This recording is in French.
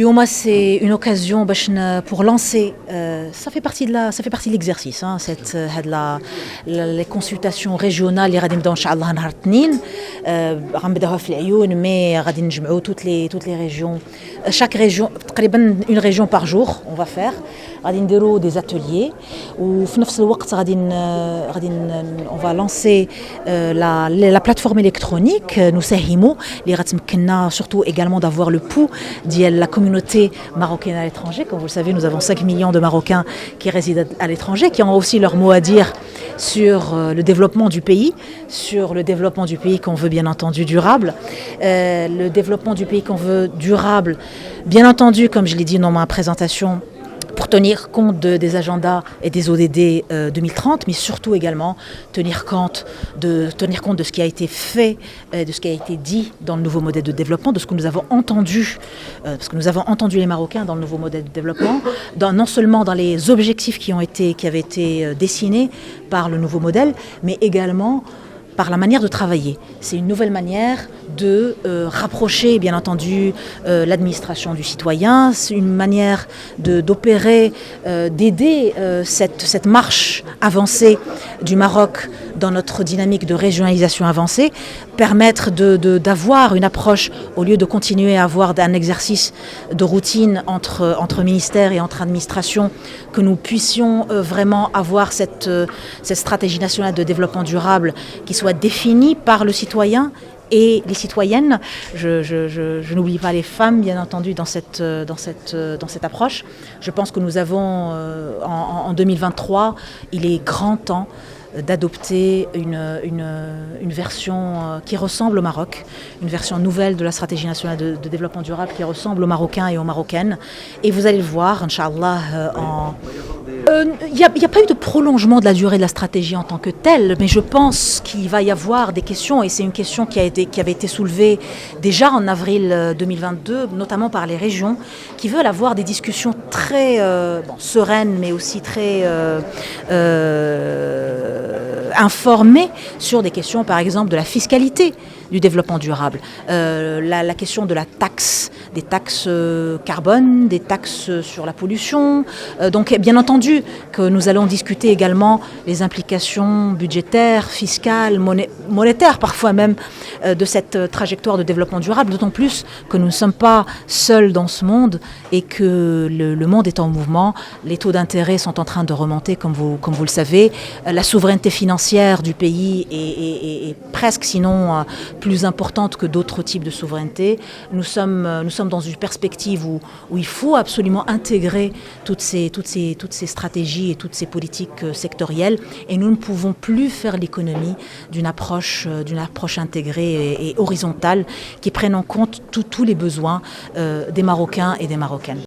اليوم c'est une occasion pour lancer ça fait partie de l'exercice hein, les consultations régionales اللي غادي نبداو ان شاء الله نهار الاثنين غنبداوها في العيون مي غادي نجمعوا toutes les régions chaque région تقريبا une région par jour on va faire غادي نديروا des ateliers وفي نفس الوقت on va lancer la plateforme électronique نساهموا اللي غتمكننا surtout également d'avoir le pouls de la communauté marocaine à l'étranger. Comme vous le savez, nous avons 5 millions de Marocains qui résident à l'étranger, qui ont aussi leur mot à dire sur le développement du pays, qu'on veut bien entendu durable. Le développement du pays qu'on veut durable, bien entendu, comme je l'ai dit dans ma présentation, pour tenir compte des agendas et des ODD 2030, mais surtout également tenir compte de ce qui a été fait, de ce qui a été dit dans le nouveau modèle de développement, de ce que nous avons entendu, parce que nous avons entendu les Marocains dans le nouveau modèle de développement, non seulement dans les objectifs qui avaient été dessinés par le nouveau modèle, mais également par la manière de travailler. C'est une nouvelle manière de rapprocher, bien entendu, l'administration du citoyen. C'est une manière d'opérer, d'aider cette marche avancée du Maroc dans notre dynamique de régionalisation avancée, permettre d'avoir une approche, au lieu de continuer à avoir un exercice de routine entre ministères et entre administrations, que nous puissions vraiment avoir cette stratégie nationale de développement durable qui soit définie par le citoyen et les citoyennes. Je n'oublie pas les femmes, bien entendu, dans cette approche. Je pense que nous avons, en 2023, il est grand temps d'adopter une version qui ressemble au Maroc, une version nouvelle de la stratégie nationale de développement durable qui ressemble aux Marocains et aux Marocaines. Et vous allez le voir, Inch'Allah, il n'y a pas eu de prolongement de la durée de la stratégie en tant que telle, mais je pense qu'il va y avoir des questions, et c'est une question qui avait été soulevée déjà en avril 2022, notamment par les régions, qui veulent avoir des discussions très sereines, mais aussi très informés sur des questions, par exemple, de la fiscalité du développement durable, la question de la taxe, des taxes carbone, des taxes sur la pollution. Donc, bien entendu, que nous allons discuter également les implications budgétaires, fiscales, monétaires, parfois même, de cette trajectoire de développement durable, d'autant plus que nous ne sommes pas seuls dans ce monde et que le monde est en mouvement. Les taux d'intérêt sont en train de remonter, comme vous le savez. La souveraineté financière du pays est presque, sinon plus importante que d'autres types de souveraineté. Nous sommes dans une perspective où il faut absolument intégrer toutes ces stratégies et toutes ces politiques sectorielles, et nous ne pouvons plus faire l'économie d'une approche intégrée et horizontale qui prenne en compte tous les besoins des Marocains et des Marocaines.